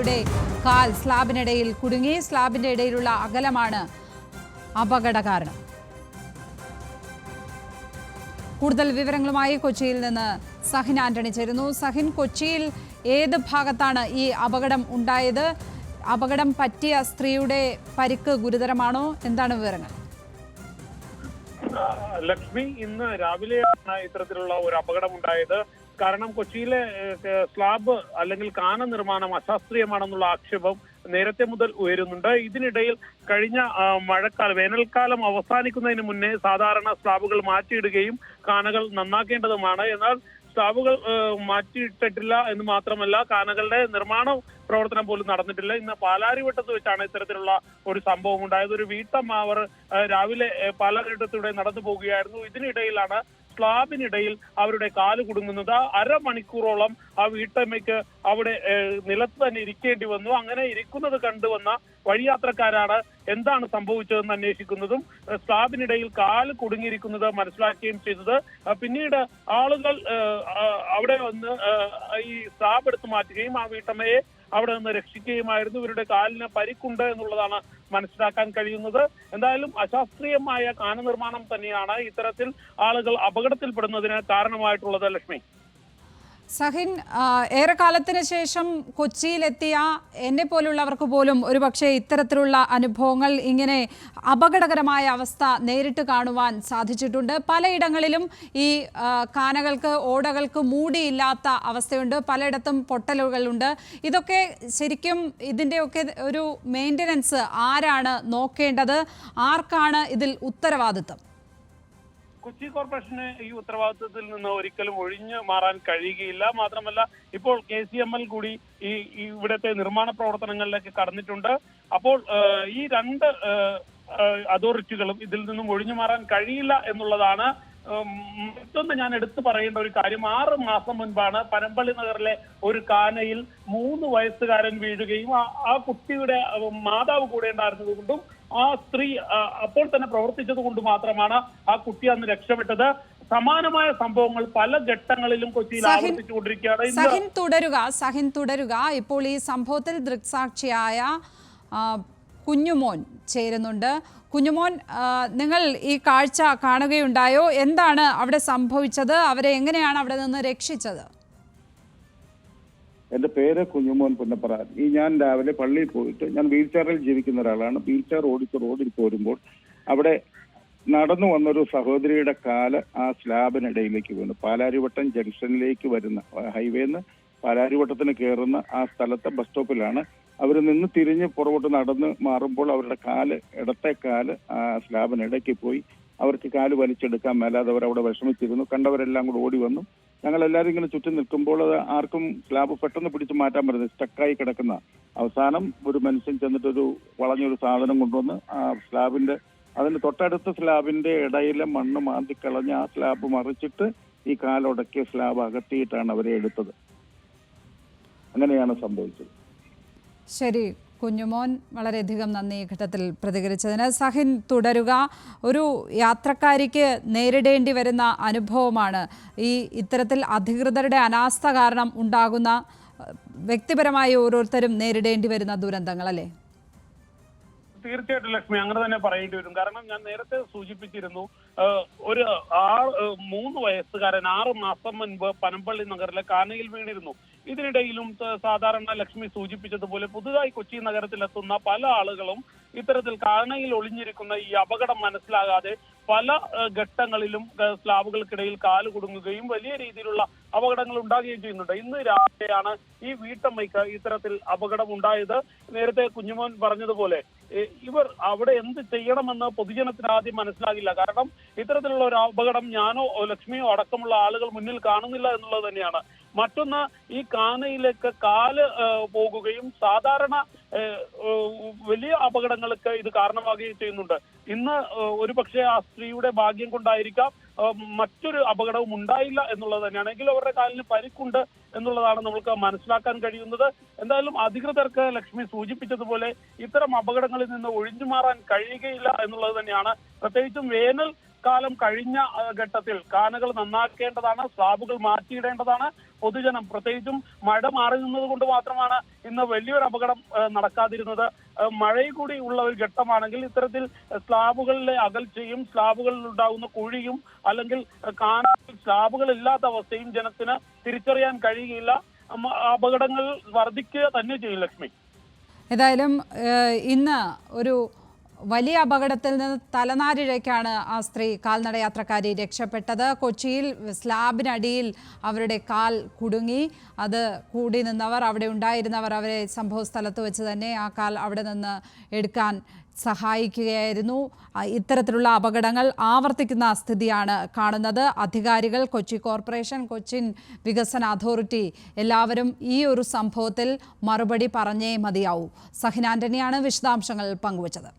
സ്ത്രീയുടെ കാൽ സ്ലാബിനിടയിൽ കുടുങ്ങി. സ്ലാബിന്റെ ഇടയിലുള്ള അകലമാണ് അപകട കാരണം. കൂടുതൽ വിവരങ്ങളുമായി കൊച്ചിയിൽ നിന്ന് സഹിൻ ആന്റണി ചേരുന്നു. സഹിൻ, കൊച്ചിയിൽ ഏത് ഭാഗത്താണ് ഈ അപകടം ഉണ്ടായത്? അപകടം പറ്റിയ സ്ത്രീയുടെ പരിക്ക് ഗുരുതരമാണോ? എന്താണ് വിവരങ്ങൾ? ലക്ഷ്മി, ഇന്ന് രാവിലെയാണ് ഇത്തരത്തിലുള്ള ഒരു അപകടം ഉണ്ടായത്. കാരണം കൊച്ചിയിലെ സ്ലാബ് അല്ലെങ്കിൽ കാന നിർമ്മാണം അശാസ്ത്രീയമാണെന്നുള്ള ആക്ഷേപം നേരത്തെ മുതൽ ഉയരുന്നുണ്ട്. ഇതിനിടയിൽ കഴിഞ്ഞ വേനൽക്കാലം അവസാനിക്കുന്നതിന് മുന്നേ സാധാരണ സ്ലാബുകൾ മാറ്റിയിടുകയും കാനകൾ നന്നാക്കേണ്ടതുമാണ്. എന്നാൽ സ്ലാബുകൾ മാറ്റിയിട്ടിട്ടില്ല എന്ന് മാത്രമല്ല, കാനകളുടെ നിർമ്മാണ പ്രവർത്തനം പോലും നടന്നിട്ടില്ല. ഇന്ന് പാലാരിവട്ടത്ത് വെച്ചാണ് ഇത്തരത്തിലുള്ള ഒരു സംഭവം ഉണ്ടായത്. ഒരു വീട്ടമ്മ അവർ രാവിലെ പാലാരിവട്ടത്തൂടെ നടന്നു പോവുകയായിരുന്നു. ഇതിനിടയിലാണ് സ്ലാബിനിടയിൽ അവരുടെ കാല് കുടുങ്ങുന്നത്. അരമണിക്കൂറോളം ആ വീട്ടമ്മയ്ക്ക് അവിടെ നിലത്ത് തന്നെ ഇരിക്കേണ്ടി വന്നു. അങ്ങനെ ഇരിക്കുന്നത് കണ്ടുവന്ന വഴിയാത്രക്കാരാണ് എന്താണ് സംഭവിച്ചതെന്ന് അന്വേഷിക്കുന്നതും സ്ലാബിനിടയിൽ കാല് കുടുങ്ങിയിരിക്കുന്നത് മനസ്സിലാക്കുകയും ചെയ്തത്. പിന്നീട് ആളുകൾ അവിടെ വന്ന് ഈ സ്ലാബ് എടുത്ത് മാറ്റുകയും ആ വീട്ടമ്മയെ അവിടെ നിന്ന് രക്ഷിക്കുകയുമായിരുന്നു. ഇവരുടെ കാലിന് പരിക്കുണ്ട് എന്നുള്ളതാണ് മനസ്സിലാക്കാൻ കഴിയുന്നത്. എന്തായാലും അശാസ്ത്രീയമായ കാന നിർമ്മാണം തന്നെയാണ് ഇത്തരത്തിൽ ആളുകൾ അപകടത്തിൽപ്പെടുന്നതിന് കാരണമായിട്ടുള്ളത്. ലക്ഷ്മി, സഹിൻ, ഏറെക്കാലത്തിന് ശേഷം കൊച്ചിയിലെത്തിയ എന്നെ പോലുള്ളവർക്ക് പോലും ഒരുപക്ഷെ ഇത്തരത്തിലുള്ള അനുഭവങ്ങൾ, ഇങ്ങനെ അപകടകരമായ അവസ്ഥ നേരിട്ട് കാണുവാൻ സാധിച്ചിട്ടുണ്ട്. പലയിടങ്ങളിലും ഈ കാനകൾക്ക്, ഓടകൾക്ക് മൂടിയില്ലാത്ത അവസ്ഥയുണ്ട്. പലയിടത്തും പൊട്ടലുകളുണ്ട്. ഇതൊക്കെ ശരിക്കും ഇതിൻ്റെയൊക്കെ ഒരു മെയിൻ്റനൻസ് ആരാണ് നോക്കേണ്ടത്? ആർക്കാണ് ഇതിൽ ഉത്തരവാദിത്തം? കൊച്ചി കോർപ്പറേഷന് ഈ ഉത്തരവാദിത്വത്തിൽ നിന്ന് ഒരിക്കലും ഒഴിഞ്ഞു മാറാൻ കഴിയുകയില്ല. മാത്രമല്ല, ഇപ്പോൾ KCML കൂടി ഈ ഇവിടുത്തെ നിർമ്മാണ പ്രവർത്തനങ്ങളിലേക്ക് കടന്നിട്ടുണ്ട്. അപ്പോൾ ഈ രണ്ട് അതോറിറ്റികളും ഇതിൽ നിന്നും ഒഴിഞ്ഞു മാറാൻ കഴിയില്ല എന്നുള്ളതാണ്. മറ്റൊന്ന് ഞാൻ എടുത്തു പറയേണ്ട ഒരു കാര്യം, 6 മാസം മുൻപാണ് പനമ്പള്ളി നഗറിലെ ഒരു കാനയിൽ 3 വയസ്സുകാരൻ വീഴുകയും ആ കുട്ടിയുടെ മാതാവ് കൂടെ ഉണ്ടായിരുന്നത് കൊണ്ടും ആ സ്ത്രീ അപ്പോൾ തന്നെ പ്രവർത്തിച്ചത് കൊണ്ട് മാത്രമാണ് ആ കുട്ടി അന്ന് രക്ഷപ്പെട്ടത്. സമാനമായ സംഭവങ്ങൾ പല ഘട്ടങ്ങളിലും കൊച്ചിയിൽ ആവർത്തിച്ചുകൊണ്ടിരിക്കുകയാണ്. സഹിൻ തുടരുക. ഇപ്പോൾ ഈ സംഭവത്തിൽ ദൃക്സാക്ഷിയായ കുഞ്ഞുമോൻ ചേരുന്നുണ്ട്. കുഞ്ഞുമോൻ, നിങ്ങൾ ഈ കാഴ്ച കാണുകയുണ്ടായോ? എന്താണ് അവിടെ സംഭവിച്ചത്? അവരെ എങ്ങനെയാണ് അവിടെ നിന്ന് രക്ഷിച്ചത്? എൻ്റെ പേര് കുഞ്ഞുമോൻ പുന്നപ്പറ. ഞാൻ രാവിലെ പള്ളിയിൽ പോയിട്ട്, ഞാൻ വീൽ ചെയറിൽ ജീവിക്കുന്ന ഒരാളാണ്. വീൽ ചെയർ ഓടിച്ച് റോഡിൽ പോരുമ്പോൾ അവിടെ നടന്നു വന്നൊരു സഹോദരിയുടെ കാല് ആ സ്ലാബിനിടയിലേക്ക് വീണു. പാലാരിവട്ടം ജംഗ്ഷനിലേക്ക് വരുന്ന ഹൈവേന്ന് പാലാരിവട്ടത്തിന് കയറുന്ന ആ സ്ഥലത്തെ ബസ് സ്റ്റോപ്പിലാണ് അവർ നിന്ന് തിരിഞ്ഞ് പുറകോട്ട് നടന്ന് മാറുമ്പോൾ അവരുടെ ഇടത്തെ കാല് ആ സ്ലാബിനിടയ്ക്ക് പോയി. അവർക്ക് കാല് വലിച്ചെടുക്കാൻ മേലാതെ അവരവിടെ വിഷമിച്ചിരുന്നു. കണ്ടവരെല്ലാം കൂടെ ഓടി വന്നു. ഞങ്ങളെല്ലാവരും ഇങ്ങനെ ചുറ്റും നിൽക്കുമ്പോൾ അത് ആർക്കും സ്ലാബ് പെട്ടെന്ന് പിടിച്ച് മാറ്റാൻ പറ്റുന്നത്, സ്റ്റക്കായി കിടക്കുന്ന. അവസാനം ഒരു മനുഷ്യൻ ചെന്നിട്ടൊരു വളഞ്ഞൊരു സാധനം കൊണ്ടുവന്ന് ആ സ്ലാബിന്റെ, അതിന് തൊട്ടടുത്ത സ്ലാബിന്റെ ഇടയിലെ മണ്ണ് മാന്തിക്കളഞ്ഞ് ആ സ്ലാബ് മറിച്ചിട്ട് ഈ കാലുടക്കിയ സ്ലാബ് അകറ്റിയിട്ടാണ് അവരെ എടുത്തത്. അങ്ങനെയാണ് സംഭവിച്ചത്. ശരി കുഞ്ഞുമോൻ, വളരെയധികം നന്ദി ഈ ഘട്ടത്തിൽ പ്രതികരിച്ചതിന്. സഹിൻ തുടരുക. ഒരു യാത്രക്കാരിക്ക് നേരിടേണ്ടി വരുന്ന അനുഭവമാണ് ഈ ഇത്തരത്തിൽ അധികൃതരുടെ അനാസ്ഥ കാരണം ഉണ്ടാകുന്ന, വ്യക്തിപരമായി ഓരോരുത്തരും നേരിടേണ്ടി വരുന്ന ദുരന്തങ്ങൾ, അല്ലേ? തീർച്ചയായിട്ടും ലക്ഷ്മി, അങ്ങനെ തന്നെ പറയേണ്ടി വരും. കാരണം ഞാൻ നേരത്തെ സൂചിപ്പിച്ചിരുന്നു, ഒരു 3 വയസ്സുകാരൻ 6 മാസം മുൻപ് പനമ്പള്ളി നഗറിലെ കാനയിൽ വീണിരുന്നു. ഇതിനിടയിലും സാധാരണ ലക്ഷ്മി സൂചിപ്പിച്ചതുപോലെ പുതുതായി കൊച്ചി നഗരത്തിലെത്തുന്ന പല ആളുകളും ഇത്തരത്തിൽ കാനയിൽ ഒളിഞ്ഞിരിക്കുന്ന ഈ അപകടം മനസ്സിലാകാതെ പല ഘട്ടങ്ങളിലും സ്ലാബുകൾക്കിടയിൽ കാല് കുടുങ്ങുകയും വലിയ രീതിയിലുള്ള അപകടങ്ങൾ ഉണ്ടാകുകയും ചെയ്യുന്നുണ്ട്. ഇന്ന് രാവിലെയാണ് ഈ വീട്ടമ്മയ്ക്ക് ഇത്തരത്തിൽ അപകടം ഉണ്ടായത്. നേരത്തെ കുഞ്ഞുമോൻ പറഞ്ഞതുപോലെ ഇവർ അവിടെ എന്ത് ചെയ്യണമെന്ന് പൊതുജനത്തിന് ആദ്യം മനസ്സിലാകില്ല. കാരണം ഇത്തരത്തിലുള്ള ഒരു അപകടം ഞാനോ ലക്ഷ്മിയോ അടക്കമുള്ള ആളുകൾ മുന്നിൽ കാണുന്നില്ല എന്നുള്ളത് തന്നെയാണ്. മറ്റൊന്ന്, ഈ കാനയിലേക്ക് കാല് പോകുകയും സാധാരണ വലിയ അപകടങ്ങൾക്ക് ഇത് കാരണമാകുകയും ചെയ്യുന്നുണ്ട്. ഇന്ന് ഒരുപക്ഷെ ആ സ്ത്രീയുടെ ഭാഗ്യം കൊണ്ടായിരിക്കാം മറ്റൊരു അപകടവും ഉണ്ടായില്ല എന്നുള്ളത് തന്നെയാണ്. എങ്കിലും അവരുടെ കാലിന് പരിക്കുണ്ട് എന്നുള്ളതാണ് നമുക്ക് മനസ്സിലാക്കാൻ കഴിയുന്നത്. എന്തായാലും അധികൃതർക്ക് ലക്ഷ്മി സൂചിപ്പിച്ചതുപോലെ ഇത്തരം അപകടങ്ങളിൽ നിന്ന് ഒഴിഞ്ഞു മാറാൻ കഴിയുകയില്ല എന്നുള്ളത് തന്നെയാണ്. പ്രത്യേകിച്ചും വേനൽ കാലം കഴിഞ്ഞ ഘട്ടത്തിൽ കാനകൾ നന്നാക്കേണ്ടതാണ്, സ്ലാബുകൾ മാറ്റിയിടേണ്ടതാണ്. പൊതുജനം പ്രത്യേകിച്ചും മഴ മാറി നിന്നത് കൊണ്ട് മാത്രമാണ് ഇന്ന് വലിയൊരു അപകടം നടക്കാതിരുന്നത്. മഴ കൂടി ഉള്ള ഒരു ഘട്ടമാണെങ്കിൽ ഇത്തരത്തിൽ സ്ലാബുകളിലെ അകൽച്ചയും സ്ലാബുകളിൽ ഉണ്ടാകുന്ന കുഴിയും അല്ലെങ്കിൽ സ്ലാബുകൾ ഇല്ലാത്ത അവസ്ഥയും ജനത്തിന് തിരിച്ചറിയാൻ കഴിയുകയില്ല. അപകടങ്ങൾ വർദ്ധിക്കുക തന്നെ ചെയ്യും. ലക്ഷ്മി, ഏതായാലും ഇന്ന് ഒരു വലിയ അപകടത്തിൽ നിന്ന് തലനാരിഴയ്ക്കാണ് ആ സ്ത്രീ കാൽനട യാത്രക്കാരി രക്ഷപ്പെട്ടത്. കൊച്ചിയിൽ സ്ലാബിനടിയിൽ അവരുടെ കാൽ കുടുങ്ങി. അത് കൂടി നിന്നവർ, അവിടെ ഉണ്ടായിരുന്നവർ അവരെ സംഭവ സ്ഥലത്ത് വെച്ച് തന്നെ ആ കാൽ അവിടെ നിന്ന് എടുക്കാൻ സഹായിക്കുകയായിരുന്നു. ഇത്തരത്തിലുള്ള അപകടങ്ങൾ ആവർത്തിക്കുന്ന സ്ഥിതിയാണ് കാണുന്നത്. അധികാരികൾ, കൊച്ചി കോർപ്പറേഷൻ, കൊച്ചിൻ വികസന അതോറിറ്റി എല്ലാവരും ഈ ഒരു സംഭവത്തിൽ മറുപടി പറഞ്ഞേ മതിയാവൂ. സഹിൻ ആന്റണിയാണ് വിശദാംശങ്ങൾ പങ്കുവച്ചത്.